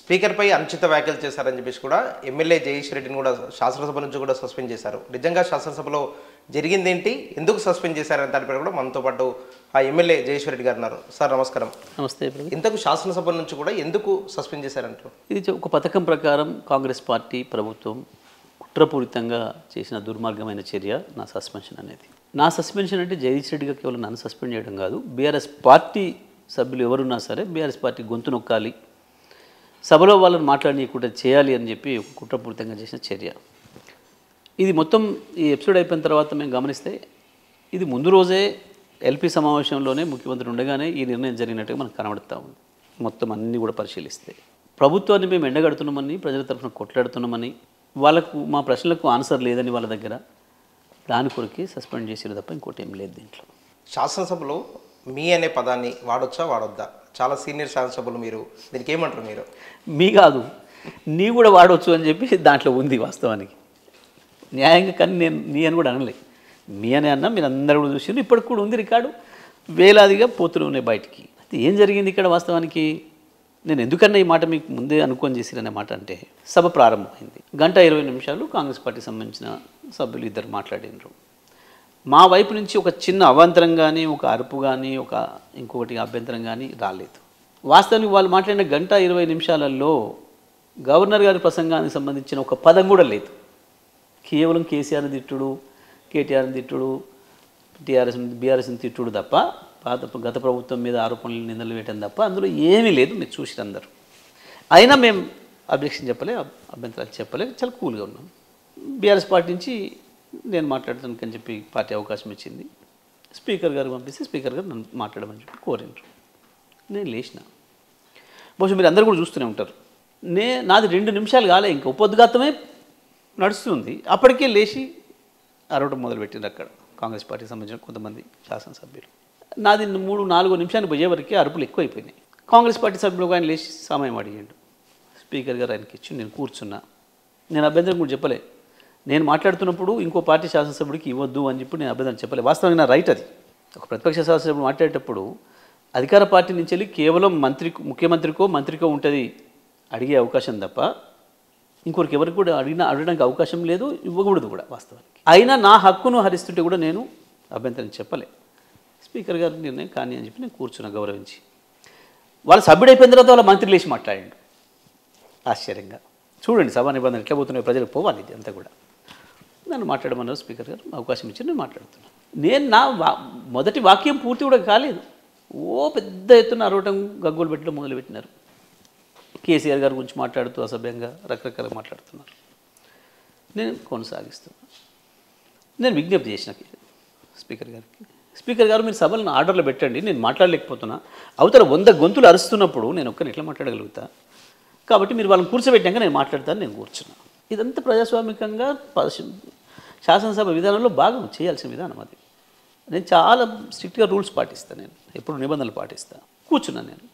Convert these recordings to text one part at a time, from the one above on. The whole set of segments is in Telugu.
స్పీకర్పై అనుచిత వ్యాఖ్యలు చేశారని చెప్పేసి కూడా ఎమ్మెల్యే జయేష్ రెడ్డిని కూడా శాసనసభ నుంచి కూడా సస్పెండ్ చేశారు. నిజంగా శాసనసభలో జరిగిందేంటి, ఎందుకు సస్పెండ్ చేశారని దానిపై కూడా మనతో పాటు ఆ ఎమ్మెల్యే జయేష్ రెడ్డి గారు ఉన్నారు. సార్ నమస్కారం. నమస్తే. ఇంతకు శాసనసభ నుంచి కూడా ఎందుకు సస్పెండ్ చేశారంటారు? ఇది ఒక పథకం ప్రకారం కాంగ్రెస్ పార్టీ ప్రభుత్వం కుట్రపూరితంగా చేసిన దుర్మార్గమైన చర్య నా సస్పెన్షన్ అనేది. నా సస్పెన్షన్ అంటే జయేష్ రెడ్డిగా కేవలం నన్ను సస్పెండ్ చేయడం కాదు, బీఆర్ఎస్ పార్టీ సభ్యులు ఎవరున్నా సరే బీఆర్ఎస్ పార్టీ గొంతు నొక్కాలి, సభలో వాళ్ళని మాట్లాడనీయకుండా చేయాలి అని చెప్పి కుట్రపూరితంగా చేసిన చర్య. ఇది మొత్తం ఈ ఎపిసోడ్ అయిపోయిన తర్వాత మేము గమనిస్తే ఇది ముందు రోజే ఎల్పీ సమావేశంలోనే ముఖ్యమంత్రి ఉండగానే ఈ నిర్ణయం జరిగినట్టుగా మనకు కనబడుతూ ఉంది. మొత్తం అన్నీ కూడా పరిశీలిస్తే ప్రభుత్వాన్ని మేము ఎండగడుతున్నామని, ప్రజల తరఫున కొట్లాడుతున్నామని, వాళ్ళకు మా ప్రశ్నలకు ఆన్సర్ లేదని వాళ్ళ దగ్గర, దాని కొరకే సస్పెండ్ చేసేది తప్ప ఇంకోటి ఏం లేదు దీంట్లో. శాసనసభలో మీ అనే పదాన్ని వాడొచ్చా వాడొద్దా? చాలా సీనియర్ శాసనసభ్యులు, మీరు దీనికి ఏమంటారు? మీరు మీ కాదు, నీ కూడా వాడవచ్చు అని చెప్పి దాంట్లో ఉంది వాస్తవానికి న్యాయంగా. కానీ నేను నీ అని కూడా అనలే, మీ అని అన్నా మీరు అందరూ కూడా చూసారు. ఇప్పటికి కూడా ఉంది రికార్డు, వేలాదిగా పోతూనే ఉన్నాయి బయటికి. అయితే ఏం జరిగింది ఇక్కడ వాస్తవానికి? నేను ఎందుకన్నా ఈ మాట మీకు ముందే అనుకొని చేసిరనే మాట అంటే, సభ ప్రారంభమైంది, 1:20 కాంగ్రెస్ పార్టీకి సంబంధించిన సభ్యులు ఇద్దరు మాట్లాడినారు. మా వైపు నుంచి ఒక చిన్న అవాంతరం కానీ, ఒక అరుపు కానీ, ఒక ఇంకొకటి అభ్యంతరం కానీ రాలేదు. వాస్తవానికి వాళ్ళు మాట్లాడిన 1:20 గవర్నర్ గారి ప్రసంగానికి సంబంధించిన ఒక పదం కూడా లేదు. కేవలం కేసీఆర్ని తిట్టుడు, కేటీఆర్ని తిట్టుడు, బీఆర్ఎస్ని తిట్టుడు తప్ప, గత ప్రభుత్వం మీద ఆరోపణలు నిందలు వేయటం తప్ప అందులో ఏమీ లేదు. మీరు చూసిరు అందరూ. అయినా మేము అబ్జెక్షన్ చెప్పలే, అభ్యంతరాలు చెప్పలే, చాలా కూల్గా ఉన్నాం. బీఆర్ఎస్ పార్టీ నుంచి నేను మాట్లాడతానికి అని చెప్పి పార్టీ అవకాశం ఇచ్చింది. స్పీకర్ గారు పంపిస్తే స్పీకర్ గారు నన్ను మాట్లాడమని చెప్పి కోరినారు. నేను లేచిన, బహుశా మీరు అందరూ కూడా చూస్తూనే ఉంటారు, నాది 2 నిమిషాలు కాలే, ఇంకా ఉపద్ఘాతమే నడుస్తుంది. అప్పటికే లేచి అరవడం మొదలుపెట్టింది అక్కడ కాంగ్రెస్ పార్టీకి సంబంధించిన కొంతమంది శాసనసభ్యులు. నాది 3-4 నిమిషాలు పోయే వరకే అరుపులు ఎక్కువైపోయినాయి. కాంగ్రెస్ పార్టీ సభ్యులు ఆయన లేచి సమయం అడిగాడు. స్పీకర్ గారు ఆయనకి ఇచ్చి నేను కూర్చున్నా. నేను అభ్యంతరం కూడా చెప్పలే. నేను మాట్లాడుతున్నప్పుడు ఇంకో పార్టీ శాసనసభ్యుడికి ఇవ్వద్దు అని చెప్పి నేను అభ్యంతరం చెప్పలే. వాస్తవంగా నా రైట్ అది. ఒక ప్రతిపక్ష శాసనసభ్యుడు మాట్లాడేటప్పుడు అధికార పార్టీ నుంచి వెళ్ళి కేవలం ముఖ్యమంత్రికో మంత్రికో ఉంటుంది అడిగే అవకాశం తప్ప ఇంకొకరికి ఎవరికి కూడా అడగడానికి అవకాశం లేదు, ఇవ్వకూడదు కూడా వాస్తవానికి. అయినా నా హక్కును హరిస్తుంటే కూడా నేను అభ్యంతరం చెప్పలే. స్పీకర్ గారి నిర్ణయం కానీ అని చెప్పి నేను కూర్చున్నా గౌరవించి. వాళ్ళ సభ్యుడు అయిపోయిన తర్వాత వాళ్ళ మంత్రి లేచి మాట్లాడాడు ఆశ్చర్యంగా. చూడండి సభా నిబంధనలు ఎట్లా పోతున్నాయి, ప్రజలకు పోవాలి ఇది అంతా కూడా. నన్ను మాట్లాడమన్నారు స్పీకర్ గారు, అవకాశం ఇచ్చి నేను మాట్లాడుతున్నాను. నేను నా మొదటి వాక్యం పూర్తి కూడా కాలేదు, పెద్ద ఎత్తున అరవటం, గగ్గోలు పెట్టడం మొదలుపెట్టినారు. కేసీఆర్ గారి గురించి మాట్లాడుతూ అసభ్యంగా రకరకాలుగా మాట్లాడుతున్నారు. నేను కొనసాగిస్తున్నాను. నేను విజ్ఞప్తి చేసిన స్పీకర్ గారికి, స్పీకర్ గారు మీరు సభలను ఆర్డర్లో పెట్టండి, నేను మాట్లాడలేకపోతున్నా. అవతల 100 గొంతులు అరుస్తున్నప్పుడు నేను ఒక్కరిని ఎట్లా మాట్లాడగలుగుతా? కాబట్టి మీరు వాళ్ళని కూర్చోబెట్టాక నేను మాట్లాడతాను. నేను కూర్చున్నా. ఇదంతా ప్రజాస్వామికంగా శాసనసభ విధానంలో భాగం చేయాల్సిన విధానం అది. నేను చాలా స్ట్రిక్ట్గా రూల్స్ పాటిస్తాను, నేను ఎప్పుడు నిబంధనలు పాటిస్తాను. కూర్చున్నాను నేను.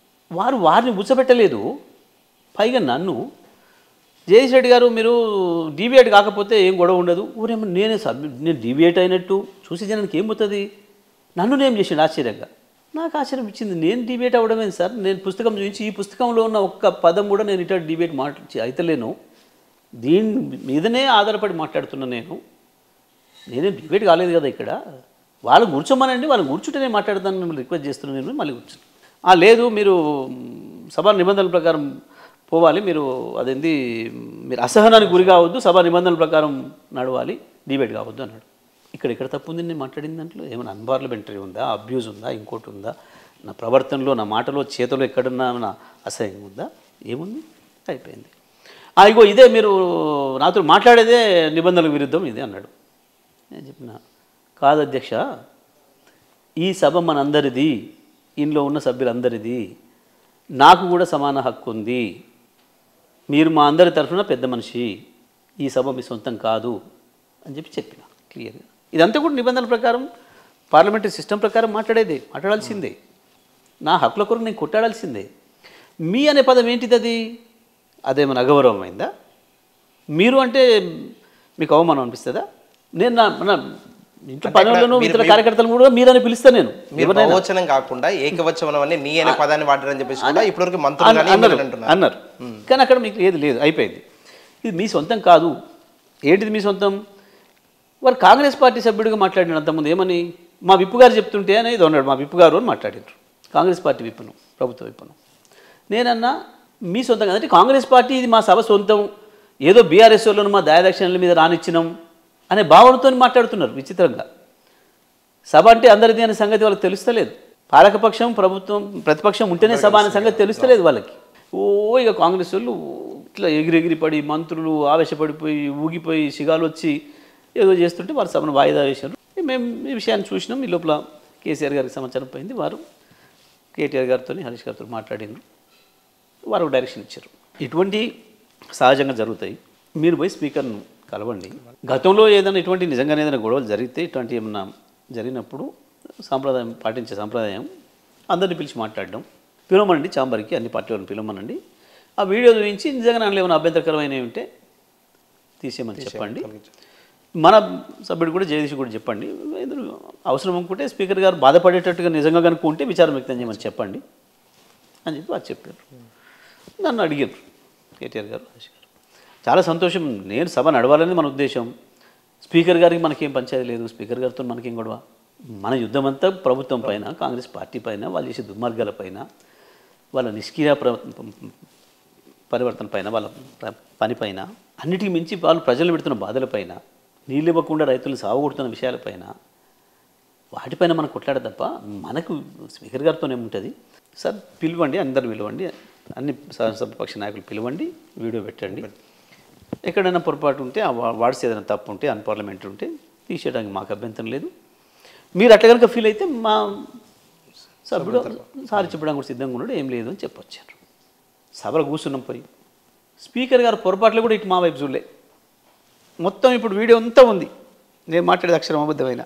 వారిని కూర్చోబెట్టలేదు. పైగా నన్ను జయేష్ రెడ్డి గారు మీరు డీవియేట్ కాకపోతే ఏం గొడవ ఉండదు. ఊరేమో నేను డీవియేట్ అయినట్టు చూసి జనానికి ఏం పోతుంది? నన్ను నేను చేసాడు ఆశ్చర్యంగా. నాకు ఆశ్చర్యం ఇచ్చింది. నేను డిబేట్ అవ్వడమే సార్, నేను పుస్తకం చూపించి ఈ పుస్తకంలో ఉన్న ఒక్క పదం కూడా నేను ఇటు డిబేట్ అయితలేను, దీని మీదనే ఆధారపడి మాట్లాడుతున్నా. నేనే డిబేట్ కాలేదు కదా ఇక్కడ. వాళ్ళు కూర్చోమనండి, వాళ్ళు కూర్చుంటే నేను మాట్లాడతాను, మిమ్మల్ని రిక్వెస్ట్ చేస్తున్నాను. నేను మళ్ళీ కూర్చున్నాను. లేదు మీరు సభా నిబంధనల ప్రకారం పోవాలి, మీరు మీరు అసహనానికి గురి కావద్దు, సభా నిబంధనల ప్రకారం నడవాలి, డిబేట్ కావద్దు అన్నాడు. ఇక్కడ తప్పు ఉంది నేను మాట్లాడిన దాంట్లో? ఏమైనా అన్పార్లమెంటరీ ఉందా, అబ్యూజ్ ఉందా, ఇంకోటి ఉందా, నా ప్రవర్తనలో, నా మాటలో, చేతలో ఎక్కడున్నా నా అసహ్యం ఉందా? ఏముంది? అయిపోయింది. ఇగో ఇదే మీరు నాతో మాట్లాడేదే నిబంధనలకు విరుద్ధం ఇదే అన్నాడు. నేను చెప్పిన, కాదు అధ్యక్ష, ఈ సభ మనందరిది, ఇంట్లో ఉన్న సభ్యులందరిది, నాకు కూడా సమాన హక్కు ఉంది. మీరు మా అందరి తరఫున పెద్ద మనిషి, ఈ సభ మీ సొంతం కాదు అని చెప్పిన క్లియర్గా. ఇదంతా కూడా నిబంధనల ప్రకారం, పార్లమెంటరీ సిస్టమ్ ప్రకారం మాట్లాడాల్సిందే. నా హక్కుల కొరకు నేను కొట్టాడాల్సిందే. మీ అనే పదం ఏంటిది? అదేమైనా అగౌరవమైందా? మీరు అంటే మీకు అవమానం అనిపిస్తుందా? నేను ఇంట్లో పనులను ఇతర కార్యకర్తలు కూడా మీరని పిలుస్తాను నేను. మీరు బహువచనం కాకుండా ఏకవచనం అని నీ అనే పదాన్ని వాడారని చెప్పేసి కూడా ఇప్పటివరకు మంత్రులు కానీ అన్నారు. కానీ అక్కడ మీకు ఏది లేదు, అయిపోయింది. ఇది మీ సొంతం కాదు. ఏంటిది మీ సొంతం? వారు కాంగ్రెస్ పార్టీ సభ్యుడిగా మాట్లాడిన అంతకుముందు ఏమని, మా విప్పు గారు చెప్తుంటే అనేది అన్నాడు. మా విప్పు గారు అని మాట్లాడారు, కాంగ్రెస్ పార్టీ విప్పును, ప్రభుత్వ విప్పును. నేనన్నా మీ సొంతం కదంటే కాంగ్రెస్ పార్టీ ఇది మా సభ సొంతం, ఏదో బీఆర్ఎస్ వాళ్ళను మా దయాదక్షిణల మీద రానిచ్చినాం అనే భావనతో మాట్లాడుతున్నారు. విచిత్రంగా సభ అంటే అందరిది అనే సంగతి వాళ్ళకి తెలుస్తలేదు. పాలకపక్షం ప్రభుత్వం ప్రతిపక్షం ఉంటేనే సభ అనే సంగతి తెలుస్తలేదు వాళ్ళకి. ఇక కాంగ్రెస్ వాళ్ళు ఇట్లా ఎగిరెగిరి పడి మంత్రులు ఆవేశపడిపోయి ఊగిపోయి సిగాలు వచ్చి ఏదో చేస్తుంటే వారు సభను వాయిదా వేశారు. మేము ఈ విషయాన్ని చూసినాం. ఈ లోపల కేసీఆర్ గారికి సమాచారం పోయింది. వారు కేటీఆర్ గారితో హరీష్ గారితో మాట్లాడిండ్రు. వారు డైరెక్షన్ ఇచ్చారు. ఇటువంటి సహజంగా జరుగుతాయి. మీరు పోయి స్పీకర్ను కలవండి. గతంలో ఏదైనా ఇటువంటి నిజంగానే ఏదైనా గొడవలు జరిగితే ఇటువంటి ఏమన్నా జరిగినప్పుడు సాంప్రదాయం పాటించే సాంప్రదాయం అందరినీ పిలిచి మాట్లాడడం, పిలవమనండి చాంబర్కి, అన్ని పార్టీ వాళ్ళని పిలవమనండి. ఆ వీడియో చూపించి నిజంగా నాకు ఏమైనా అభ్యంతరకరమైనవి ఉంటే తీసేయమని చెప్పండి. మన సభ్యుడు కూడా జగదీష్ కూడా చెప్పండి. అవసరం అనుకుంటే స్పీకర్ గారు బాధపడేటట్టుగా నిజంగా కనుక్కుంటే విచారం వ్యక్తం చేయమని చెప్పండి అని చెప్పి వారు చెప్పారు. నన్ను అడిగారు కేటీఆర్ గారు, హరీష్ గారు. చాలా సంతోషం. నేను సభ నడవాలని మన ఉద్దేశం. స్పీకర్ గారికి మనకేం పంచాయతీ లేదు, స్పీకర్ గారితో మనకేం గొడవ. మన యుద్ధం అంతా ప్రభుత్వం పైన, కాంగ్రెస్ పార్టీ పైన, వాళ్ళు చేసే దుర్మార్గాల పైన, వాళ్ళ నిష్క్రియ పరివర్తన పైన, వాళ్ళ పనిపైన, అన్నిటికీ మించి వాళ్ళు ప్రజలు పెడుతున్న బాధలపైన, నీళ్ళు ఇవ్వకుండా రైతులు సాగుకొడుతున్న విషయాలపైన, వాటిపైన మనం కొట్లాడ తప్ప మనకు స్పీకర్ గారితోనే ఉంటుంది. సార్ పిలవండి, అందరు పిలవండి, అన్ని సభపక్ష నాయకులు పిలవండి, వీడియో పెట్టండి. ఎక్కడైనా పొరపాటు ఉంటే ఆ వాడ్స్ ఏదైనా తప్పు ఉంటే అన్పార్లమెంటరీ ఉంటే తీసేయడానికి మాకు అభ్యంతరం లేదు. మీరు అట్లా కనుక ఫీల్ అయితే మా సభ్యుడు సారి చెప్పడానికి కూడా సిద్ధంగా ఉన్నాడు, ఏం లేదు అని చెప్పొచ్చారు. సభలో కూర్చున్నాం. పోయి స్పీకర్ గారు పొరపాట్లు కూడా ఇటు మా వైపు చూడలే. మొత్తం ఇప్పుడు వీడియో అంతా ఉంది, నేను మాట్లాడేది అక్షరం అబద్ధమైన.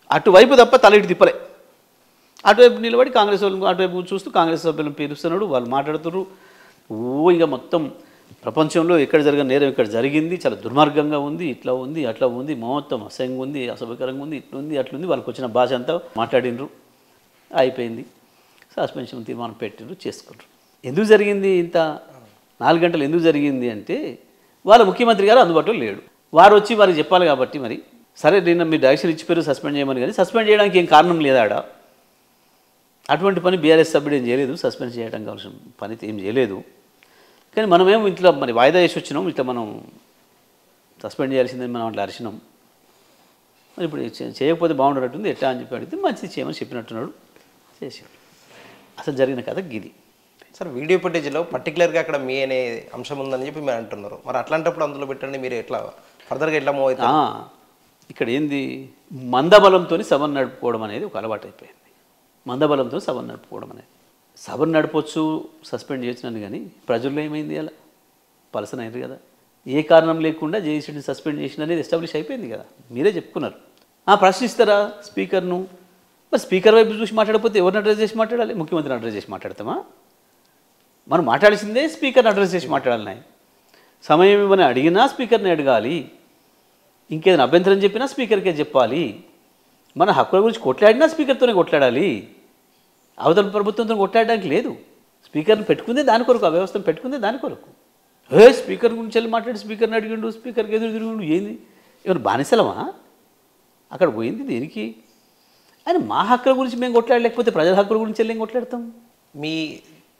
అటువైపు తప్ప తల ఇటు తిప్పలే. అటువైపు నిలబడి కాంగ్రెస్ వాళ్ళు అటువైపు చూస్తూ కాంగ్రెస్ సభ్యులను పిలుస్తున్నాడు, వాళ్ళు మాట్లాడుతున్నారు. ఇక మొత్తం ప్రపంచంలో ఎక్కడ జరిగిన నేరం ఇక్కడ జరిగింది, చాలా దుర్మార్గంగా ఉంది, ఇట్లా ఉంది, అట్లా ఉంది, మొత్తం అసహ్యంగా ఉంది, అసభ్యకరంగా ఉంది, ఇట్లుంది అట్లుంది, వాళ్ళకి వచ్చిన భాష అంతా మాట్లాడినరు. అయిపోయింది. సస్పెన్షన్ తీర్మానం పెట్టినరు, చేసుకున్నారు. ఎందుకు జరిగింది ఇంత 4 గంటలు ఎందుకు జరిగింది అంటే వాళ్ళ ముఖ్యమంత్రి గారు అందుబాటులో లేడు. వారు వచ్చి వారికి చెప్పాలి కాబట్టి మరి సరే నిన్న మీరు డైరెక్షన్ ఇచ్చిపోయారు సస్పెండ్ చేయమని, కానీ సస్పెండ్ చేయడానికి ఏం కారణం లేదా ఆడ? అటువంటి పని బీఆర్ఎస్ సభ్యుడు ఏం చేయలేదు, సస్పెండ్ చేయడం కావాల్సిన పని ఏం చేయలేదు. కానీ మనమేమో ఇట్లా మరి వాయిదా వేసి వచ్చినాం, ఇట్లా మనం సస్పెండ్ చేయాల్సిందని మనం అట్లా అరిచినాం. మరి ఇప్పుడు చేయకపోతే బాగుండేటట్టుంది, ఎట్లా అని చెప్పి అడిగితే మంచిది చేయమని చెప్పినట్టున్నాడు, చేసాడు. అసలు జరిగిన కథ గిది. సార్ వీడియో ఫుటేజ్లో పర్టికులర్గా అక్కడ మీ అనే అంశం ఉందని చెప్పి మీరు అంటున్నారు. మరి అట్లాంటప్పుడు అందులో పెట్టండి, మీరు ఎట్లా ఫర్దర్గా ఎట్లా మూవ్ అవుతారు? ఇక్కడ ఏంది, మందబలంతో సభను నడుపుకోవడం అనేది ఒక అలవాటు అయిపోయింది. మందబలంతో సభను నడుపుకోవడం అనేది, సభను నడపవచ్చు, సస్పెండ్ చేసినాను, కానీ ప్రజల్లో ఏమైంది అలా పలసన అయింది కదా. ఏ కారణం లేకుండా జేసీని సస్పెండ్ చేసిన అనేది ఎస్టాబ్లిష్ అయిపోయింది కదా, మీరే చెప్పుకున్నారు. ప్రశ్నిస్తారా స్పీకర్ను? మరి స్పీకర్ వైపు చూసి మాట్లాడకపోతే ఎవరిని అడ్రస్ చేసి మాట్లాడాలి? ముఖ్యమంత్రిని అడ్రస్ చేసి మాట్లాడతామా? మనం మాట్లాడాల్సిందే స్పీకర్ని అడ్రస్ చేసి మాట్లాడాలి. సమయం ఇవ్వని అడిగినా స్పీకర్ని అడగాలి, ఇంకేదైనా అభ్యంతరం చెప్పినా స్పీకర్కే చెప్పాలి. మన హక్కుల గురించి కొట్లాడినా స్పీకర్తోనే కొట్లాడాలి, అవతల ప్రభుత్వంతో కొట్లాడడానికి లేదు. స్పీకర్ని పెట్టుకుందే దాని కొరకు, ఆ వ్యవస్థను పెట్టుకుందే దాని కొరకు. స్పీకర్ గురించి వెళ్ళి మాట్లాడి స్పీకర్ని అడిగిండు, స్పీకర్కి ఎదురు తిరిగిండు, ఏంది ఎవరు బానిసలమా? అక్కడ పోయింది దేనికి? అని మా హక్కుల గురించి మేము కొట్లాడలేకపోతే ప్రజల హక్కుల గురించి వెళ్ళి ఏం కొట్లాడతాం? మీ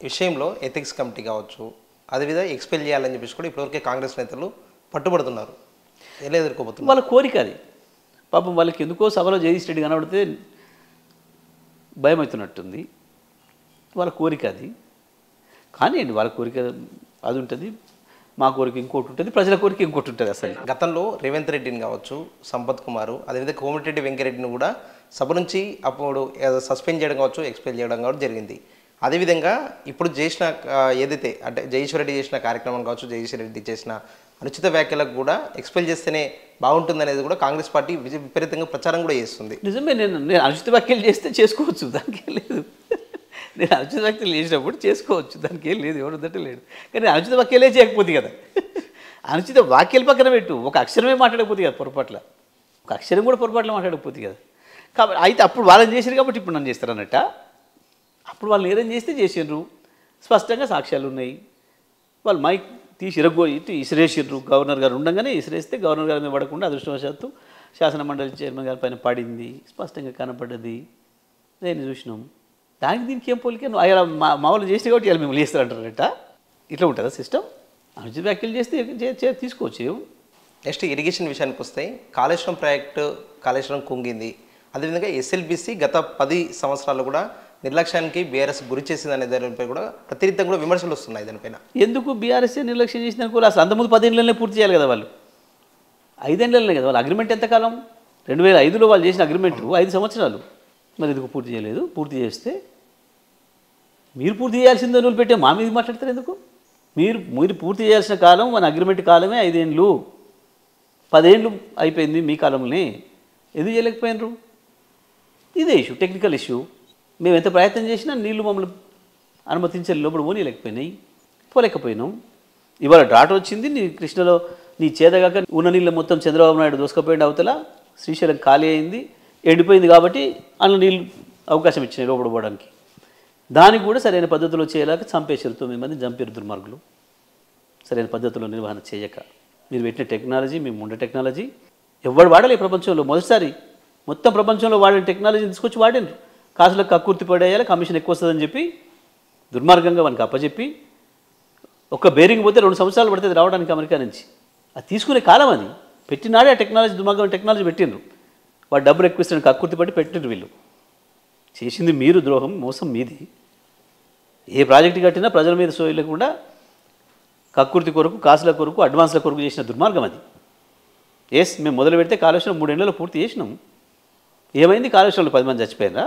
విషయంలో ఎథిక్స్ కమిటీ కావచ్చు, అదేవిధంగా ఎక్స్పెల్ చేయాలని చెప్పేసి కూడా ఇప్పటివరకే కాంగ్రెస్ నేతలు పట్టుబడుతున్నారు. ఎలా ఎదుర్కోబోతున్నారు? వాళ్ళ కోరిక అది. పాపం వాళ్ళకి ఎందుకో సభలో జగదీష్ రెడ్డి కనబడితే భయం అవుతున్నట్టుంది. వాళ్ళ కోరిక అది. కానీ వాళ్ళ కోరిక అది ఉంటుంది, మా కోరిక ఇంకోటి ఉంటుంది, ప్రజల కోరిక ఇంకోటి ఉంటుంది. అసలు గతంలో రేవంత్ రెడ్డిని కావచ్చు, సంపత్ కుమార్, అదేవిధంగా కోమటిరెడ్డి వెంకరెడ్డిని కూడా సభ నుంచి అప్పుడు సస్పెండ్ చేయడం కావచ్చు, ఎక్స్పెల్ చేయడం కావచ్చు జరిగింది. అదేవిధంగా ఇప్పుడు చేసిన ఏదైతే అంటే జగదీశ్వర్ రెడ్డి చేసిన కార్యక్రమం కావచ్చు, జగదీశ్వర్ రెడ్డి చేసిన అనుచిత వ్యాఖ్యలకు కూడా ఎక్స్పెల్ చేస్తేనే బాగుంటుంది అనేది కూడా కాంగ్రెస్ పార్టీ విపరీతంగా ప్రచారం కూడా చేస్తుంది. నిజమే, నేను అనుచిత వ్యాఖ్యలు చేస్తే చేసుకోవచ్చు, దానికి ఏం లేదు. నేను అనుచిత వ్యాఖ్యలు చేసినప్పుడు చేసుకోవచ్చు, దానికి ఏం లేదు, ఎవరుందంటే లేదు. కానీ అనుచిత వ్యాఖ్యలే చేయకపోతే కదా, అనుచిత వాక్యాల పక్కన పెట్టు, ఒక అక్షరమే మాట్లాడకపోతే కదా పొరపాట్ల. ఒక అక్షరం కూడా పొరపాట్లు మాట్లాడకపోతే కదా. కాబట్టి అయితే అప్పుడు వాళ్ళని చేశారు కాబట్టి ఇప్పుడు నన్ను చేస్తారు అన్నట్ట. అప్పుడు వాళ్ళు నేరం చేస్తే చేసిండ్రు, స్పష్టంగా సాక్ష్యాలు ఉన్నాయి. వాళ్ళు మైక్ తీసి ఇటు ఇసిరేసిర్రు. గవర్నర్ గారు ఉండగానే ఇసిరేస్తే గవర్నర్ గారి మీద పడకుండా అదృష్టవశాత్తు శాసన మండలి చైర్మన్ గారి పైన పడింది, స్పష్టంగా కనపడ్డది. నేను చూసినాం. దానికి దీనికి ఏం పోలికే, ఆయన మా వాళ్ళు చేస్తే కాబట్టి ఇలా మిమ్మల్ని చేస్తారంటారట. ఇట్లా ఉంటుందా సిస్టమ్? అనుచిత వ్యాఖ్యలు చేస్తే తీసుకోవచ్చు. నెక్స్ట్ ఇరిగేషన్ విషయానికి వస్తే కాళేశ్వరం ప్రాజెక్టు కాళేశ్వరం కుంగింది. అదేవిధంగా ఎస్ఎల్బిసి గత 10 సంవత్సరాలు కూడా నిర్లక్ష్యానికి బీఆర్ఎస్ గురి చేసిందనే దానిపై కూడా ప్రతినిత్యం కూడా విమర్శలు వస్తున్నాయి. దానిపైన ఎందుకు బీఆర్ఎస్ నిర్లక్ష్యం చేసిన అనుకో, అసలు అంతకుముందు 10 ఏళ్ళనే పూర్తి చేయాలి కదా వాళ్ళు. 5 ఏళ్ళనే కదా వాళ్ళు అగ్రిమెంట్. ఎంతకాలం? 2005లో వాళ్ళు చేసిన అగ్రిమెంట్ 5 సంవత్సరాలు. మరి ఎందుకు పూర్తి చేయలేదు? పూర్తి చేస్తే మీరు పూర్తి చేయాల్సిందో నువ్వు పెట్టే మా మీద మాట్లాడతారు ఎందుకు? మీరు పూర్తి చేయాల్సిన కాలం మన అగ్రిమెంట్ కాలమే 5 ఏళ్ళు. 10 ఏళ్ళు అయిపోయింది మీ కాలంలోనే. ఎందుకు చేయలేకపోయినరు? ఇదే ఇష్యూ, టెక్నికల్ ఇష్యూ. మేము ఎంత ప్రయత్నం చేసినా నీళ్లు మమ్మల్ని అనుమతించే లోపల పోలేకపోయినాం. ఇవాళ డ్రాట్ వచ్చింది, నీ కృష్ణలో నీ చేదగాక ఉన్న నీళ్ళు మొత్తం చంద్రబాబు నాయుడు దోసుకపోయింది. అవతల శ్రీశైలం ఖాళీ అయింది, ఎండిపోయింది. కాబట్టి అందులో నీళ్ళు అవకాశం ఇచ్చినాయి లోపల పోవడానికి. దానికి కూడా సరైన పద్ధతిలో చేయలేక చంపేసారు. 9 మంది చంపారు దుర్మార్గులు. సరైన పద్ధతిలో నిర్వహణ చేయక. మీరు పెట్టిన టెక్నాలజీ, మేము ఉండే టెక్నాలజీ ఎవరు వాడలే ప్రపంచంలో. మొదటిసారి మొత్తం ప్రపంచంలో వాడిన టెక్నాలజీని తీసుకొచ్చి వాడినారు. కాసులకు కక్కుర్తి పడేయాలి, కమిషన్ ఎక్కువ వస్తుందని చెప్పి దుర్మార్గంగా వానికి అప్పచెప్పి ఒక్క బేరింగ్ పోతే 2 సంవత్సరాలు పడుతుంది రావడానికి అమెరికా నుంచి. అది తీసుకునే కాలం అది. పెట్టినాడే ఆ టెక్నాలజీ, దుర్మార్గం టెక్నాలజీ పెట్టిండ్రు. వాడు డబ్బులు ఎక్కువ ఇస్తాను కక్కుర్తి పట్టి పెట్టిండ్రు. వీళ్ళు చేసింది మీరు, ద్రోహం మోసం మీది. ఏ ప్రాజెక్టు కట్టినా ప్రజల మీద సోయి లేకుండా కక్కుర్తి కొరకు, కాసుల కొరకు, అడ్వాన్స్ల కొరకు చేసిన దుర్మార్గం అది. మేము మొదలు పెడితే కాళేశ్వరం 3 ఏళ్లలో పూర్తి చేసినాం. ఏమైంది? కాళేశ్వరంలో 10 మంది చచ్చిపోయినరా?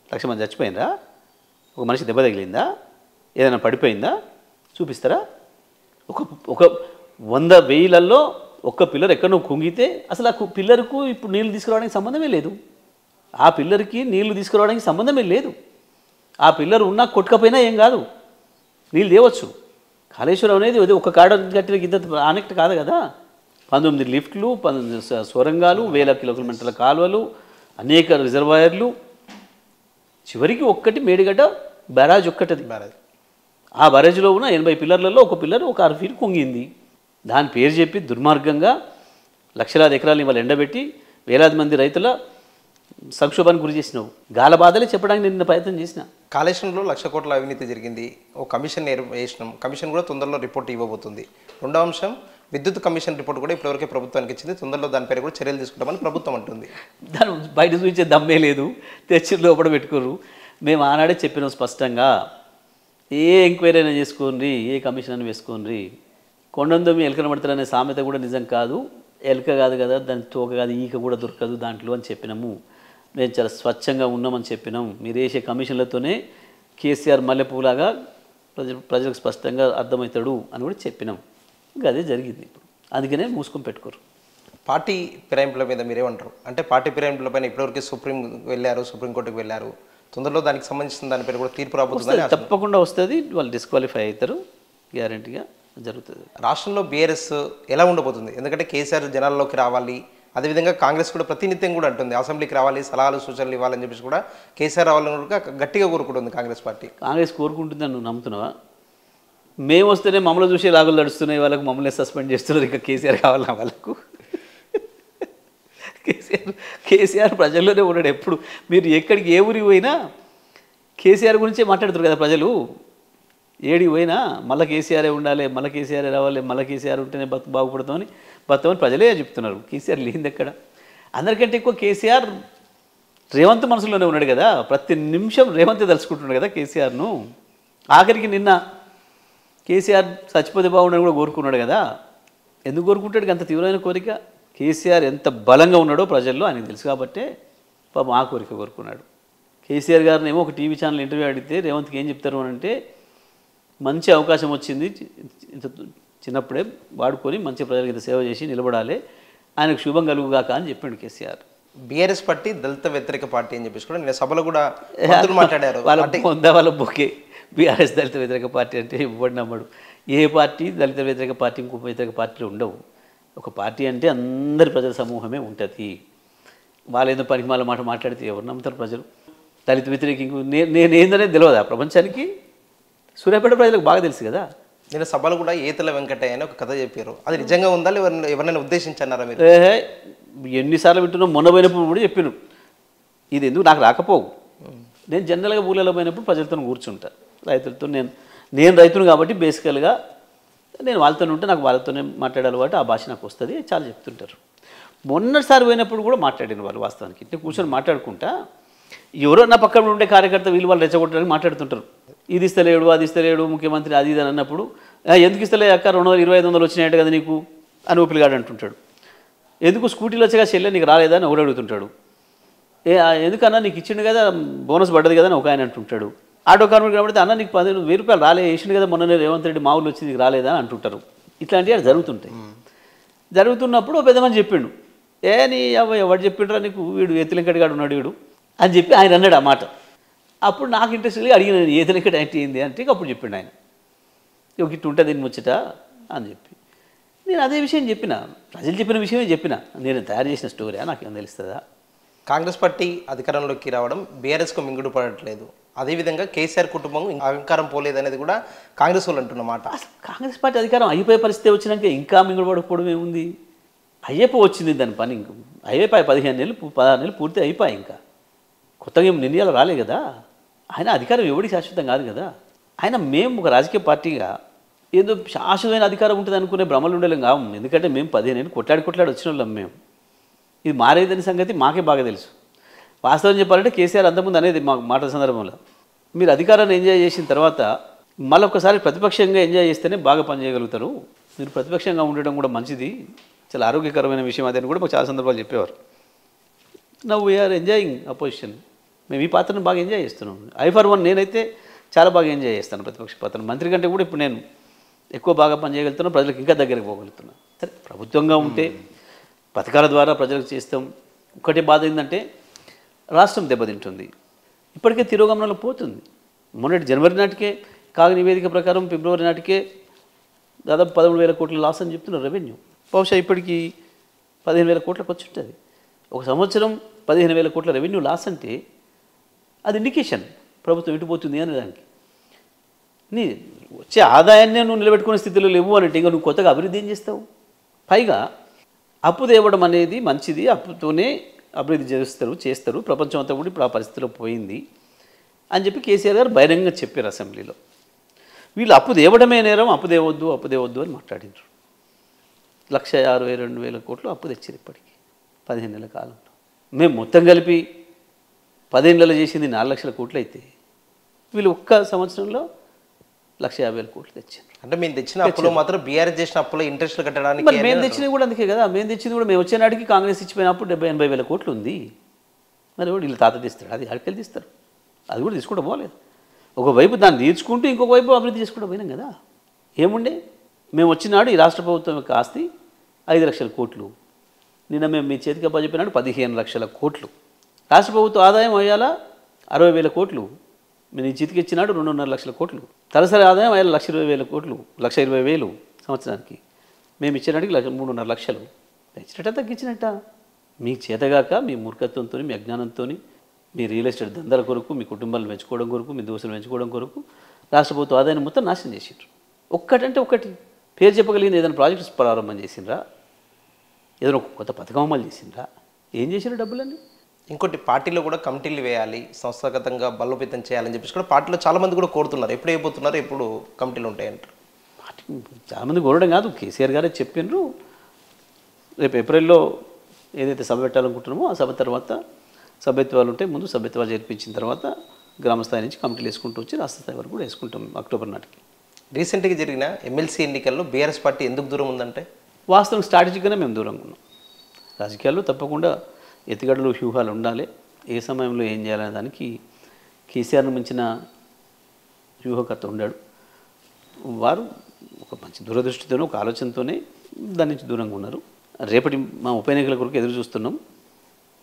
1,00,000 మంది చచ్చిపోయినరా? ఒక మనిషి దెబ్బ తగిలిందా? ఏదైనా పడిపోయిందా? చూపిస్తారా? ఒక 100,000లలో ఒక్క పిల్లర్ ఎక్కడో కుంగితే అసలు ఆ పిల్లర్కు ఇప్పుడు నీళ్లు తీసుకురావడానికి సంబంధమే లేదు. ఆ పిల్లర్కి నీళ్లు తీసుకురావడానికి సంబంధమే లేదు. ఆ పిల్లర్ ఉన్నా కొట్టుకపోయినా ఏం కాదు, నీళ్ళు తేవచ్చు. కాళేశ్వరం అనేది ఒక కాడ కట్టిన కింద ఆనెక్ట్ కాదు కదా. 19 లిఫ్ట్లు, 19 సొరంగాలు, 1000 కిలోమీటర్ల కాలువలు, అనేక రిజర్వాయర్లు. చివరికి ఒక్కటి మేడిగడ్డ బ్యారాజ్ ఒక్కటది. ఆ బ్యారేజ్లో ఉన్న 80 పిల్లర్లలో ఒక పిల్లర్ ఒక 6 ఫీట్ కుంగింది. దాని పేరు చెప్పి దుర్మార్గంగా లక్షలాది ఎకరాలు ఇవాళ ఎండబెట్టి వేలాది మంది రైతుల సంక్షోభానికి గురి చేసినావు. గాల బాధలే చెప్పడానికి నేను ప్రయత్నం చేసిన. కాళేశ్వరంలో 1,00,000 కోట్ల అవినీతి జరిగింది. ఓ కమిషన్ వేసినాం. కమిషన్ కూడా తొందరలో రిపోర్ట్ ఇవ్వబోతుంది. రెండవ అంశం, విద్యుత్ కమిషన్ రిపోర్ట్ కూడా ఇప్పటివరకే ప్రభుత్వానికి ఇచ్చింది. తొందరలో దానిపై కూడా చర్యలు తీసుకుంటామని ప్రభుత్వం అంటుంది. దాని బయట చూపించే దమ్మే లేదు, తెచ్చి లోపల పెట్టుకోరు. మేము ఆనాడే చెప్పినాం స్పష్టంగా, ఏ ఎంక్వైరీ అయినా చేసుకోండి, ఏ కమిషన్ అయినా వేసుకోండి. కొండందొమ్మి ఎలకన పడతారనే సామెత కూడా నిజం కాదు. ఎలక కాదు కదా, దాని తోక కాదు, ఈక కూడా దొరకదు దాంట్లో అని చెప్పినాము. మేము చాలా స్వచ్ఛంగా ఉన్నామని చెప్పినాం. మీరు వేసే కమిషన్లతోనే కేసీఆర్ మల్లెపూలాగా ప్రజలకు స్పష్టంగా అర్థమవుతాడు అని కూడా చెప్పినాం. ఇంకా అదే జరిగింది. ఇప్పుడు అందుకనే మూసుకొని పెట్టుకోరు. పార్టీ ఫిరాయింపుల మీద మీరేమంటారు? అంటే పార్టీ ఫిరాయింపుల పైన ఇప్పటివరకు సుప్రీంకోర్టుకు వెళ్ళారు. తొందరలో దానికి సంబంధించిన దానిపైన కూడా తీర్పు రాబోతుంది. తప్పకుండా వస్తుంది. వాళ్ళు డిస్క్వాలిఫై అవుతారు, గ్యారంటీగా జరుగుతుంది. రాష్ట్రంలో బీఆర్ఎస్ ఎలా ఉండబోతుంది? ఎందుకంటే కేసీఆర్ జనాల్లోకి రావాలి, అదేవిధంగా కాంగ్రెస్ కూడా ప్రతినిత్యం కూడా అంటుంది అసెంబ్లీకి రావాలి, సలహాలు సూచనలు ఇవ్వాలని చెప్పేసి కూడా కేసీఆర్ రావాలని కూడా గట్టిగా కోరుకుంటుంది కాంగ్రెస్ పార్టీ. కాంగ్రెస్ కోరుకుంటుందని నువ్వు నమ్ముతున్నావా? మేము వస్తేనే మమ్మల్ని చూసి లాగులు నడుస్తున్నాయి, వాళ్ళకు మమ్మల్ని సస్పెండ్ చేస్తున్నారు. ఇంకా కేసీఆర్ కావాలన్నా వాళ్ళకు? కేసీఆర్ ప్రజల్లోనే ఉన్నాడు ఎప్పుడు. మీరు ఎక్కడికి ఏ ఊరికి పోయినా కేసీఆర్ గురించే మాట్లాడుతారు కదా ప్రజలు. ఏడికి పోయినా మళ్ళీ కేసీఆరే ఉండాలి, మళ్ళీ కేసీఆరే రావాలి, మళ్ళీ కేసీఆర్ ఉంటేనే బాగుపడతామని ప్రజలే చెప్తున్నారు. కేసీఆర్ లేనిది ఎక్కడ? అందరికంటే ఎక్కువ కేసీఆర్ రేవంత్ మనసులోనే ఉన్నాడు కదా. ప్రతి నిమిషం రేవంత్ తలుచుకుంటున్నాడు కదా కేసీఆర్ను. ఆఖరికి నిన్న కేసీఆర్ చచ్చిపోతే బాగుండని కూడా కోరుకున్నాడు కదా. ఎందుకు కోరుకుంటాడు? అంత తీవ్రమైన కోరిక. కేసీఆర్ ఎంత బలంగా ఉన్నాడో ప్రజల్లో ఆయనకు తెలుసు కాబట్టే పాపం ఆ కోరిక కోరుకున్నాడు. కేసీఆర్ గారిని ఏమో ఒక టీవీ ఛానల్ ఇంటర్వ్యూ అడిగితే రేవంత్కి ఏం చెప్తారు అని అంటే, మంచి అవకాశం వచ్చింది, ఇంత చిన్నప్పుడే వాడుకొని మంచి ప్రజలకు ఇంత సేవ చేసి నిలబడాలి, ఆయనకు శుభం కలుగుగాక అని చెప్పాడు కేసీఆర్. బీఆర్ఎస్ పార్టీ దళిత వ్యతిరేక పార్టీ అని చెప్పేసి కూడా నేను సభలో కూడా మాట్లాడారు. వాళ్ళ బొకే బీఆర్ఎస్ దళిత వ్యతిరేక పార్టీ అంటే ఇవ్వడు నమ్మడు. ఏ పార్టీ దళిత వ్యతిరేక పార్టీ ఇంకో వ్యతిరేక పార్టీలు ఉండవు. ఒక పార్టీ అంటే అందరి ప్రజల సమూహమే ఉంటుంది. వాళ్ళేదో పనికి మాల మాట మాట్లాడితే ఎవరు నమ్ముతారు ప్రజలు? దళిత వ్యతిరేకింపు నేను ఏందనేది తెలియదు ఆ ప్రపంచానికి. సూర్యాపేట ప్రజలకు బాగా తెలుసు కదా. నేను సభలో కూడా ఈతల వెంకటయ్య అని ఒక కథ చెప్పారు. అది నిజంగా ఉందా ఎవరైనా ఉద్దేశించన్నారా మీరు? ఎన్నిసార్లు వింటున్నాం, మొన్న పోయినప్పుడు కూడా చెప్పాను ఇది ఎందుకు నాకు రాకపోవు. నేను జనరల్గా ఊళ్ళలో పోయినప్పుడు ప్రజలతో కూర్చుంటా, రైతులతో. నేను రైతును కాబట్టి బేసికల్గా నేను వాళ్ళతోనే ఉంటే నాకు వాళ్ళతోనే మాట్లాడాలి కాబట్టి ఆ భాష నాకు వస్తుంది, చాలా చెప్తుంటారు. మొన్నటిసారి పోయినప్పుడు కూడా మాట్లాడిన వాళ్ళు వాస్తవానికి ఇంట్లో కూర్చొని మాట్లాడుకుంటా ఎవరో నా పక్కన ఉండే కార్యకర్త వీళ్ళు వాళ్ళు రెచ్చగొట్టడానికి మాట్లాడుతుంటారు. ఇది ఇస్తలేడు, అది ఇస్తలేడు, ముఖ్యమంత్రి అది ఇది అని అన్నప్పుడు ఎందుకు ఇస్తలే అక్క 200-2500 వచ్చినాయంట కదా నీకు అని ఊపిలిగాడు అంటుంటాడు. ఎందుకు స్కూటీలో వచ్చాక చెల్లె నీకు రాలేదా అని ఒకడు అడుగుతుంటాడు. ఎందుకన్నా నీకు ఇచ్చిండు కదా బోనస్ పడ్డది కదా అని ఒక ఆయన అంటుంటాడు. ఆటో కార్మికుడు కాబట్టి అన్న నీకు 15,000 రూపాయలు రాలే వేసిండు కదా మొన్ననే రేవంత్ రెడ్డి మా ఊళ్ళు వచ్చి నీకు రాలేదా అని అంటుంటారు. ఇట్లాంటివి జరుగుతుంటాయి. జరుగుతున్నప్పుడు పెద్ద మంది చెప్పిండు, నీ ఎవడు చెప్పిండ్రా నీకు వీడు ఏతిలంకడిగాడు ఉన్నాడు వీడు అని చెప్పి ఆయన అన్నాడు ఆ మాట. అప్పుడు నాకు ఇంట్రెస్ట్ అడిగిన ఏతిలంకడ అంటే ఏంది అంటే అప్పుడు చెప్పిండు ఆయన, ఇటు ఉంటుంది దీన్ని ముచ్చట అని చెప్పి. నేను అదే విషయం చెప్పిన, ప్రజలు చెప్పిన విషయమే చెప్పిన. నేను తయారు చేసిన స్టోరీ నాకేం తెలుస్తుందా? కాంగ్రెస్ పార్టీ అధికారంలోకి రావడం బీఆర్ఎస్కు మింగుడు పడట్లేదు, అదేవిధంగా కేసీఆర్ కుటుంబం అహంకారం పోలేదు అనేది కూడా కాంగ్రెస్ వాళ్ళు అంటున్నమాట. అసలు కాంగ్రెస్ పార్టీ అధికారం అయిపోయే పరిస్థితి వచ్చినాక ఇంకా మింగుడు పడకపోవడం ఏముంది? అయ్యప్ప వచ్చింది దాని పని, ఇంక అయిపోయి 15 నెలలు 16 నెలలు పూర్తి అయిపోయి, ఇంకా కొత్తగా ఏం నిర్ణయాలు రాలే కదా. ఆయన అధికారం ఎవరికి శాశ్వతం కాదు కదా. ఆయన మేము ఒక రాజకీయ పార్టీగా ఏదో శాశ్వతమైన అధికారం ఉంటుంది అనుకునే భ్రమలు ఉండలేం కావు. ఎందుకంటే మేము 15 ఏళ్ళు కొట్లాడి వచ్చిన వాళ్ళం. మేము ఇది మారేదని సంగతి మాకే బాగా తెలుసు. వాస్తవం చెప్పాలంటే కేసీఆర్ అంతకుముందు అనేది మా మాటల సందర్భంలో, మీరు అధికారాన్ని ఎంజాయ్ చేసిన తర్వాత మళ్ళొకసారి ప్రతిపక్షంగా ఎంజాయ్ చేస్తేనే బాగా పనిచేయగలుగుతారు, మీరు ప్రతిపక్షంగా ఉండడం కూడా మంచిది, చాలా ఆరోగ్యకరమైన విషయం అదే అని కూడా మాకు చాలా సందర్భాలు చెప్పేవారు. Now we are enjoying opposition. మేము ఈ పాత్రను బాగా ఎంజాయ్ చేస్తున్నాం. ఫర్ వన్ నేనైతే చాలా బాగా ఎంజాయ్ చేస్తాను ప్రతిపక్ష పాత్ర. మంత్రి కంటే కూడా ఇప్పుడు నేను ఎక్కువ బాగా పనిచేయగలుగుతున్నాను, ప్రజలకు ఇంకా దగ్గరికి పోగలుగుతున్నాను. సరే ప్రభుత్వంగా ఉంటే పథకాల ద్వారా ప్రజలకు చేస్తాం. ఒకటే బాధ ఏంటంటే రాష్ట్రం దెబ్బతింటుంది. ఇప్పటికే తిరోగమనంలో పోతుంది. మొన్నటి జనవరి నాటికే కాగా నివేదిక ప్రకారం ఫిబ్రవరి నాటికే దాదాపు 13,000 కోట్ల లాస్ అని చెప్తున్నారు రెవెన్యూ. బహుశా ఇప్పటికీ 15,000 కోట్లకు వచ్చి ఉంటుంది. ఒక సంవత్సరం 15,000 కోట్ల రెవెన్యూ లాస్ అంటే అది ఇండికేషన్ ప్రభుత్వం ఇటుపోతుంది అనే దానికి. నీ వచ్చే ఆదాయాన్ని నువ్వు నిలబెట్టుకునే స్థితిలో లేవు అంటే ఇంకా నువ్వు కొత్తగా అభివృద్ధి ఏం చేస్తావు? పైగా అప్పు తేవడం అనేది మంచిది, అప్పుతోనే అభివృద్ధి చేస్తారు ప్రపంచం అంతా కూడా ఇప్పుడు ఆ పరిస్థితిలో పోయింది అని చెప్పి కేసీఆర్ గారు బహిరంగంగా చెప్పారు అసెంబ్లీలో. వీళ్ళు అప్పు తేవడమే నేరం, అప్పు తేవద్దు అని మాట్లాడినారు. 1,62,000 కోట్లు అప్పు తెచ్చారు ఇప్పటికి 15 నెలల కాలంలో. మేము మొత్తం కలిపి 15 నెలలు చేసింది 4 లక్షల కోట్లు అయితే వీళ్ళు ఒక్క సంవత్సరంలో 1,50,000 కోట్లు తెచ్చారు. అంటే మేము తెచ్చిన అప్పులో మాత్రం బీఆర్ఎస్ చేసిన అప్పులో ఇంట్రెస్ట్లు కట్టడానికి మేము తెచ్చినవి కూడా అందుకే కదా. మేము తెచ్చింది కూడా మేము వచ్చే నాటికి కాంగ్రెస్ ఇచ్చిపోయినప్పుడు 70,000-80,000 కోట్లు ఉంది. మరి వీళ్ళు తాత తీస్తారు, అది అడికెళ్ళి తీస్తారు, అది కూడా తీసుకుంటూ పోలేదు. ఒకవైపు దాన్ని తీర్చుకుంటూ ఇంకొక వైపు అభివృద్ధి చేసుకుంటూ పోయినాం కదా. ఏముండే మేము వచ్చినాడు ఈ రాష్ట్ర ప్రభుత్వం యొక్క ఆస్తి 5 లక్షల కోట్లు. నిన్న మేము మీ చేతికి అప్పచెప్పినాడు 15 లక్షల కోట్లు. రాష్ట్ర ప్రభుత్వ ఆదాయం అయ్యాలా 60,000 కోట్లు. నేను ఈ చేతికి ఇచ్చినాడు 2.5 లక్షల కోట్లు. తలసరి ఆదాయం అయ్యాలి 1,20,000 కోట్లు, 1,20,000 సంవత్సరానికి. మేము ఇచ్చినాడికి 3.5 లక్షలు. ఇచ్చినట్ట తగ్గించినట్ట మీకు చేతగాక మీ మూర్ఖత్వంతో మీ అజ్ఞానంతో మీ రియల్ ఎస్టేట్ దందాల కొరకు, మీ కుటుంబాలను పెంచుకోవడం కొరకు, మీ దోశలు పెంచుకోవడం కొరకు రాష్ట్ర ప్రభుత్వ ఆదాయాన్ని మొత్తం నాశనం చేసిండ్రు. ఒక్కటంటే ఒకటి పేరు చెప్పగలిగింది ఏదైనా ప్రాజెక్ట్స్ ప్రారంభం చేసిండ్రా, ఏదైనా కొత్త పథకం అమలు చేసిండ్రా, ఏం చేసిండ్రు డబ్బులన్నీ? ఇంకోటి పార్టీలో కూడా కమిటీలు వేయాలి, సంస్థాగతంగా బలోపేతం చేయాలని చెప్పేసి కూడా పార్టీలో చాలామంది కూడా కోరుతున్నారు. ఎప్పుడు అయిపోతున్నారు, ఎప్పుడు కమిటీలు ఉంటాయంటారు? పార్టీ చాలామంది కోరడం కాదు, కేసీఆర్ గారే చెప్పిండ్రు. రేపు ఏప్రిల్లో ఏదైతే సభ పెట్టాలనుకుంటున్నామో ఆ సభ తర్వాత సభ్యత్వాలు ఉంటే ముందు సభ్యత్వాలు చేర్పించిన తర్వాత గ్రామస్థాయి నుంచి కమిటీలు వేసుకుంటూ వచ్చి రాష్ట్ర స్థాయి వరకు కూడా వేసుకుంటాం అక్టోబర్ నాటికి. రీసెంట్గా జరిగిన ఎమ్మెల్సీ ఎన్నికల్లో బీఆర్ఎస్ పార్టీ ఎందుకు దూరం ఉందంటే వాస్తవం స్ట్రాటజీగానే మేము దూరంగా ఉన్నాం. రాజకీయాల్లో తప్పకుండా ఎత్తుగడలు వ్యూహాలు ఉండాలి, ఏ సమయంలో ఏం చేయాలనే దానికి కేసీఆర్ను మించిన వ్యూహకర్త ఉన్నాడు. వారు ఒక మంచి దూరదృష్టితోనే ఒక ఆలోచనతోనే దాని నుంచి దూరంగా ఉన్నారు. రేపటి మా ఉప ఎన్నికల కొరకు ఎదురు చూస్తున్నాం.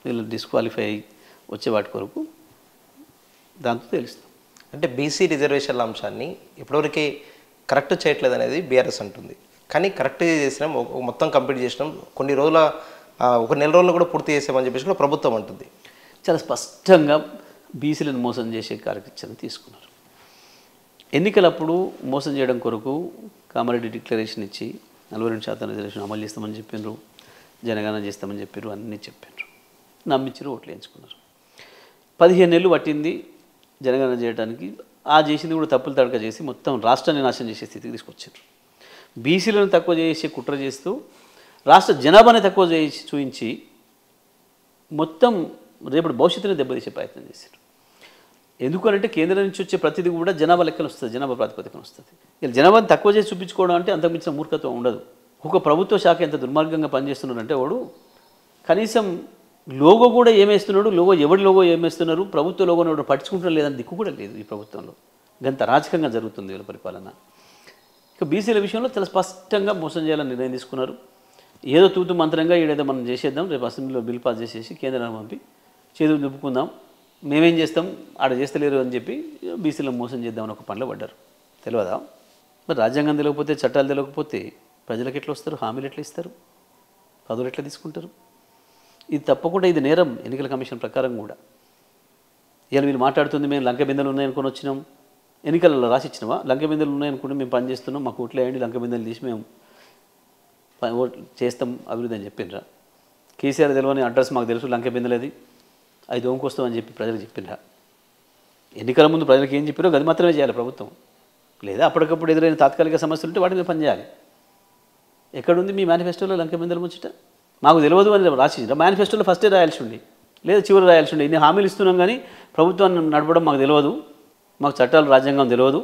వీళ్ళు డిస్క్వాలిఫై అయ్యి వచ్చే వాటి కొరకు దాంతో తెలుస్తాం. అంటే బీసీ రిజర్వేషన్ల అంశాన్ని ఇప్పటివరకే కరెక్ట్ చేయట్లేదు అనేది బీఆర్ఎస్ అంటుంది. కానీ కరెక్ట్ చేసినాం, మొత్తం కంప్లీట్ చేసినాం, కొన్ని రోజుల ఒక నెల రోజుల్లో కూడా పూర్తి చేసామని చెప్పేసి కూడా ప్రభుత్వం అంటుంది. చాలా స్పష్టంగా బీసీలను మోసం చేసే కార్యక్రమం తీసుకున్నారు. ఎన్నికలప్పుడు మోసం చేయడం కొరకు కామారెడ్డి డిక్లరేషన్ ఇచ్చి 42% రిజర్వేషన్ అమలు చేస్తామని చెప్పినారు, జనగణన చేస్తామని చెప్పారు, అన్నీ చెప్పారు, నమ్మించారు, ఓట్లు వేయించుకున్నారు. 15 నెలలు పట్టింది జనగణన చేయడానికి. ఆ చేసింది కూడా తప్పులు తడక చేసి మొత్తం రాష్ట్రాన్ని నాశనం చేసే స్థితికి తీసుకొచ్చారు. బీసీలను తక్కువ చేసి కుట్ర చేస్తూ రాష్ట్ర జనాభాని తక్కువ చేసి చూపించి మొత్తం రేపటి భవిష్యత్తుని దెబ్బతీసే ప్రయత్నం చేశారు. ఎందుకనంటే కేంద్రం నుంచి వచ్చే ప్రతిదీ కూడా జనాభా లెక్కన వస్తుంది, జనాభా ప్రాతిపదికన వస్తుంది. ఇలా జనాభాని తక్కువ చేసి చూపించుకోవడం అంటే అంతకుమించిన మూర్ఖత్వం ఉండదు. ఒక ప్రభుత్వ శాఖ ఎంత దుర్మార్గంగా పనిచేస్తున్నారంటే వాడు కనీసం లోగో కూడా ఏమేస్తున్నాడు, ఎవరి లోగో ఏమేస్తున్నారు, ప్రభుత్వ లోగోని వాడు పట్టించుకుంటారు లేదని దిక్కు కూడా లేదు ఈ ప్రభుత్వంలో. గంత రాజకంగా జరుగుతుంది వీళ్ళ పరిపాలన. ఇక బీసీల విషయంలో చాలా స్పష్టంగా మోసం చేయాలని నిర్ణయం తీసుకున్నారు. ఏదో తూతు మంత్రంగా ఈడేదో మనం చేసేద్దాం, రేపు అసెంబ్లీలో బిల్ పాస్ చేసేసి కేంద్రాన్ని పంపి చేతులు దుప్పుకుందాం, మేమేం చేస్తాం ఆడ చేస్తలేరు అని చెప్పి బీసీలను మోసం చేద్దామని ఒక పనిలో పడ్డారు. తెలియదా? మరి రాజ్యాంగం తెలియకపోతే, చట్టాలు తెలియకపోతే ప్రజలకు ఎట్లా వస్తారు, హామీలు ఎట్లా ఇస్తారు, పదవులు ఎట్లా తీసుకుంటారు? ఇది తప్పకుండా ఇది నేరం ఎన్నికల కమిషన్ ప్రకారం కూడా. ఇవాళ మీరు మాట్లాడుతుంది మేము లంక బిందెలు ఉన్నాయనుకొని వచ్చినాం, ఎన్నికలలో రాసిచ్చినామా లంక బిందెలు ఉన్నాయనుకుంటే మేము పని చేస్తున్నాం, మాకు ఓట్లు వేయండి, లంక బిందెలు తీసి మేము చేస్తాం అభివృద్ధి అని చెప్పిండ్రా? కేసీఆర్ తెలియని అడ్రస్ మాకు తెలుసు, లంక బిందెలది, అది దోమకొస్తామని చెప్పి ప్రజలకు చెప్పిండ్రా? ఎన్నికల ముందు ప్రజలకు ఏం చెప్పారో అది మాత్రమే చేయాలి ప్రభుత్వం. లేదా అప్పటికప్పుడు ఎదురైన తాత్కాలిక సమస్యలు ఉంటే వాటి మీద పనిచేయాలి. ఎక్కడుంది మీ మేనిఫెస్టోలో లంక బిందెలు ముచ్చట? మాకు తెలియదు అని రాసిండ్రా? మేనిఫెస్టోలో ఫస్టే రాయాల్సి ఉండి, లేదా చివరి రాయాల్సి ఉండి, ఇన్ని హామీలు ఇస్తున్నాం కానీ ప్రభుత్వాన్ని నడపడం మాకు తెలియదు, మాకు చట్టాలు రాజ్యాంగం తెలియదు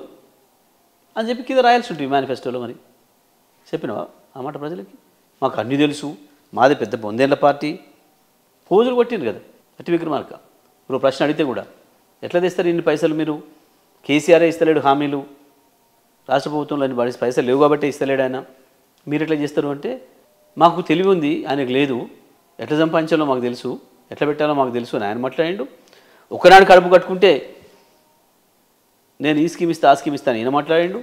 అని చెప్పి కింద రాయాల్సి ఉంటుంది మేనిఫెస్టోలో. మరి చెప్పినావా ఆ మాట ప్రజలకి? మాకు అన్నీ తెలుసు, మాది పెద్ద బొందేళ్ల పార్టీ, పోజులు కొట్టింది కదా అట్టి విక్రమార్క. ఇప్పుడు ప్రశ్న అడిగితే కూడా ఎట్లా తెస్తారు ఇన్ని పైసలు మీరు? కేసీఆరే ఇస్తలేడు హామీలు, రాష్ట్ర ప్రభుత్వంలో అన్ని పైసలు లేవు కాబట్టి ఇస్తలేడు ఆయన, మీరు ఎట్లా చేస్తారు అంటే మాకు తెలివి ఉంది ఆయనకు లేదు, ఎట్లా సంపాదించాలో మాకు తెలుసు, ఎట్లా పెట్టాలో మాకు తెలుసు అని ఆయన మాట్లాడిండు. ఒకనాడు కడుపు కట్టుకుంటే నేను ఈ స్కీమ్ ఇస్తా ఆ స్కీమ్ ఇస్తాను ఈయన మాట్లాడిండు.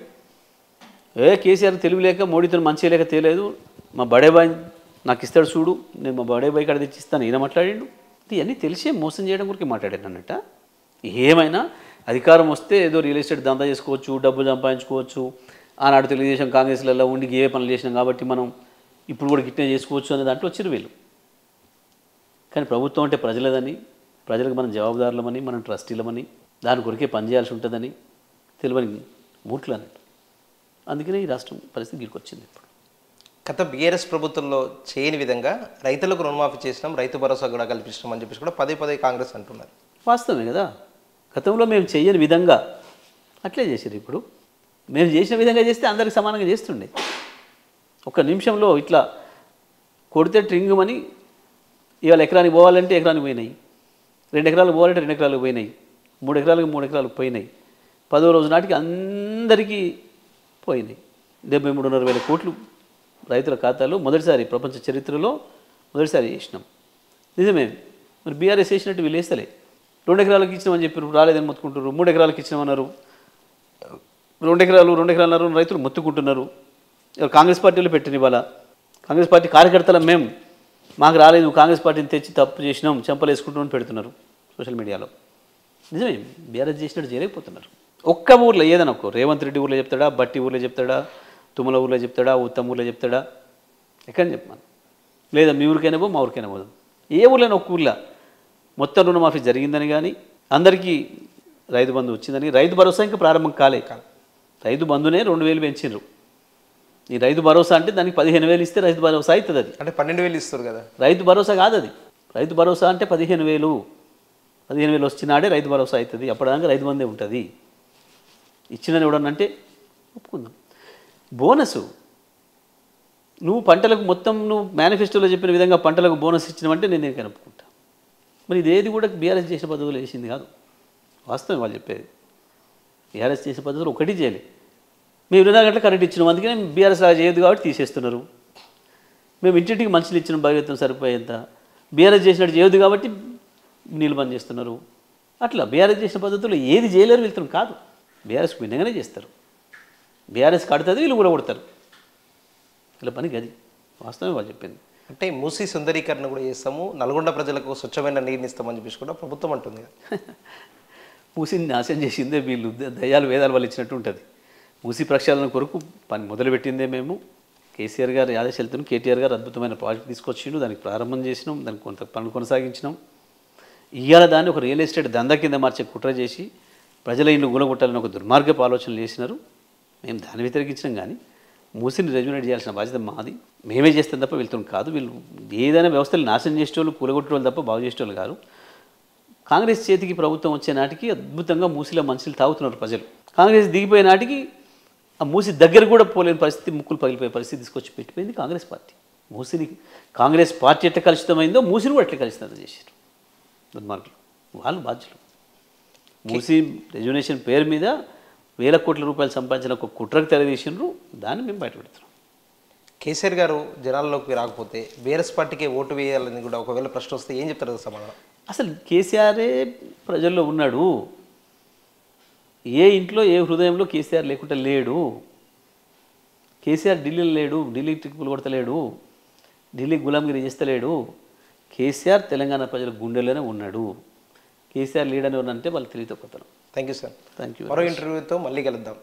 కేసీఆర్ తెలివి లేక మోడీతో మంచిగా లేక తెలియదు, మా బడే బాయ్ నాకు ఇస్తాడు చూడు, నేను మా బడే బాయ్ కాడ తెచ్చి ఇస్తాను ఈయన మాట్లాడిండు. ఇవన్నీ తెలిసే మోసం చేయడం గురించి మాట్లాడాను అన్నట్ట. ఏమైనా అధికారం వస్తే ఏదో రియల్ ఎస్టేట్ దందా చేసుకోవచ్చు, డబ్బులు సంపాదించుకోవచ్చు, ఆనాడు తెలుగుదేశం కాంగ్రెస్లలో ఉండి ఏ పనులు చేసినాం కాబట్టి మనం ఇప్పుడు కూడా గిట్నే చేసుకోవచ్చు అనే దాంట్లో వచ్చిరు వీళ్ళు. కానీ ప్రభుత్వం అంటే ప్రజలదని, ప్రజలకు మనం జవాబుదారులమని, మనం ట్రస్టీలమని, దాని కొరికే పనిచేయాల్సి ఉంటుందని తెలియని మూర్ఖులు అన్నట్టు. అందుకనే ఈ రాష్ట్రం పరిస్థితి గిరికొచ్చింది. ఇప్పుడు గత బీఆర్ఎస్ ప్రభుత్వంలో చేయని విధంగా రైతులకు రుణమాఫీ చేసినాం, రైతు భరోసా కూడా కల్పిస్తున్నాం అని చెప్పేసి కూడా పదే కాంగ్రెస్ అంటున్నారు. వాస్తవమే కదా. గతంలో మేము చేయని విధంగా అట్లే చేసారు. ఇప్పుడు మేము చేసిన విధంగా చేస్తే అందరికి సమానంగా చేస్తుండే. ఒక నిమిషంలో ఇట్లా కొడితే ట్రింగుమని ఇవాళ ఎకరానికి పోవాలంటే ఎకరానికి పోయినాయి, 2 ఎకరాలు పోవాలంటే 2 ఎకరాలకు పోయినాయి, 3 ఎకరాలకు 3 ఎకరాలకు పోయినాయి. 10వ రోజు నాటికి అందరికీ పోయినాయి. 73,500 కోట్లు రైతుల ఖాతాలో మొదటిసారి ప్రపంచ చరిత్రలో మొదటిసారి చేసినాం. నిజమే. మరి బీఆర్ఎస్ వేసినట్టు వీళ్ళు వేస్తలే. 2 ఎకరాలకు ఇచ్చినామని చెప్పారు, రాలేదని మొత్తుకుంటున్నారు. 3 ఎకరాలకు ఇచ్చినామన్నారు, 2 ఎకరాలు రైతులు మొత్తుకుంటున్నారు. కాంగ్రెస్ పార్టీలో పెట్టిన ఇవాళ కాంగ్రెస్ పార్టీ కార్యకర్తల మేము మాకు రాలేదు, కాంగ్రెస్ పార్టీని తెచ్చి తప్పు చేసినాం, చెంపలు వేసుకుంటామని పెడుతున్నారు సోషల్ మీడియాలో. నిజమే, బీఆర్ఎస్ చేసినట్టు చేయలేకపోతున్నారు. ఒక్క ఊర్లో ఏదైనా ఒక్క రేవంత్ రెడ్డి ఊర్లో చెప్తాడా, బట్టి ఊర్లో చెప్తాడా, తుమ్మల ఊర్లో చెప్తాడా, ఉత్తమ్ ఊర్లో చెప్తాడా, ఎక్కడని చెప్పాను. లేదా మీ ఊరికైనా పో, మా ఊరికైనా పోదు. ఏ ఊర్లోనే ఒక్క ఊర్లో మొత్తం రుణమాఫీ జరిగిందని కానీ, అందరికీ రైతు బంధు వచ్చిందని, రైతు భరోసా ఇంకా ప్రారంభం కాలే. రైతు బంధునే 2,000 పెంచిండ్రు. ఈ రైతు భరోసా అంటే దానికి 15,000 ఇస్తే రైతు భరోసా అవుతుంది. అది అంటే 12,000 ఇస్తారు కదా, రైతు భరోసా కాదు అది. రైతు భరోసా అంటే 15,000 వచ్చినాడే రైతు భరోసా అవుతుంది. అప్పటిదాకా రైతు బంధే ఉంటుంది. ఇచ్చినని ఎవడన్నంటే ఒప్పుకుందాం. బోనసు నువ్వు పంటలకు మొత్తం నువ్వు మేనిఫెస్టోలో చెప్పిన విధంగా పంటలకు బోనస్ ఇచ్చినావంటే నేను దేనికైనా ఒప్పుకుంటా. మరి ఇదేది కూడా బీఆర్ఎస్ చేసిన పద్ధతులు వేసింది కాదు. వాస్తవం వాళ్ళు చెప్పేది. బీఆర్ఎస్ చేసిన పద్ధతులు ఒకటి చేయాలి. మేము 24 గంటల కరెంట్ ఇచ్చినాం, అందుకనే బీఆర్ఎస్ అలా చేయదు కాబట్టి తీసేస్తున్నారు. మేము ఇంటింటికి మనుషులు ఇచ్చిన భగవత్వం సరిపోయేంత, బీఆర్ఎస్ చేసినట్టు చేయదు కాబట్టి నీళ్ళు బంద్ చేస్తున్నారు. అట్లా బీఆర్ఎస్ చేసిన పద్ధతులు ఏది చేయలేరు వెళ్తున్నాం కాదు. బీఆర్ఎస్కి భిన్నంగానే చేస్తారు. బీఆర్ఎస్ కడుతుంది, వీళ్ళు కూడా కొడతారు. ఇలా పని గది. వాస్తవమే వాళ్ళు చెప్పింది. అంటే మూసీ సుందరీకరణ కూడా చేస్తాము, నల్గొండ ప్రజలకు స్వచ్ఛమైన నీరుని ఇస్తామని చెప్పేసి కూడా ప్రభుత్వం అంటుంది కదా. మూసిని నాశనం చేసిందే వీళ్ళు, దయ్యాలు వేదాలు వాళ్ళు ఇచ్చినట్టు ఉంటుంది. మూసి ప్రక్షాళన కొరకు పని మొదలుపెట్టిందే మేము. కేసీఆర్ గారు ఆదేశాలతో కేటీఆర్ గారు అద్భుతమైన ప్రాజెక్ట్ తీసుకొచ్చిండు, దానికి ప్రారంభం చేసినాం, దానికి కొంత పనులు కొనసాగించినాం. ఇవాళ దాన్ని ఒక రియల్ ఎస్టేట్ దందా కింద మార్చే కుట్ర చేసి ప్రజల ఇల్లు గులగొట్టాలని ఒక దుర్మార్గపు ఆలోచనలు చేసినారు. మేము దాన్ని వ్యతిరేకించినాం, కానీ మూసిని రెజ్యునేట్ చేయాల్సిన బాధ్యత మాది. మేమే చేస్తాం తప్ప వెళ్తాం కాదు. వీళ్ళు ఏదైనా వ్యవస్థలు నాశనం చేసేవాళ్ళు, కూలగొట్టేవాళ్ళు తప్ప బాగు చేసేవాళ్ళు కాదు. కాంగ్రెస్ చేతికి ప్రభుత్వం వచ్చే నాటికి అద్భుతంగా మూసిలో మనుషులు తాగుతున్నారు ప్రజలు. కాంగ్రెస్ దిగిపోయే నాటికి ఆ మూసి దగ్గర కూడా పోలేని పరిస్థితి, ముక్కులు పగిలిపోయే పరిస్థితి తీసుకొచ్చి పెట్టిపోయింది కాంగ్రెస్ పార్టీ. మూసిని కాంగ్రెస్ పార్టీ ఎట్లా కలుషితమైందో మూసిని కూడా ఎట్లా కలుషితం చేశారు దుర్మార్గులు. వాళ్ళు బాధ్యులు. మూసి రెజ్యునేషన్ పేరు మీద వేల కోట్ల రూపాయలు సంపాదించిన ఒక కుట్రకు తెరదీసినారు, దాన్ని మేము బయటపెడుతున్నాం. కేసీఆర్ గారు జనాల్లోకి రాకపోతే బీఆర్ఎస్ పార్టీకే ఓటు వేయాలని కూడా ఒకవేళ ప్రశ్న వస్తే ఏం చెప్తారు కదా సమాధానం? అసలు కేసీఆరే ప్రజల్లో ఉన్నాడు. ఏ ఇంట్లో ఏ హృదయంలో కేసీఆర్ లేకుండా లేడు. కేసీఆర్ ఢిల్లీలో లేడు, ఢిల్లీ ట్రిప్పులు కొడతలేడు, ఢిల్లీ గులాంగిరి చేస్తలేడు. కేసీఆర్ తెలంగాణ ప్రజల గుండెల్లోనే ఉన్నాడు. కేసీఆర్ లీడర్ అని అంటే వాళ్ళు తెలియతొక్కుతారు. Thank you sir. Thank you. మరో ఇంటర్వ్యూతో మళ్ళీ కలుద్దాం.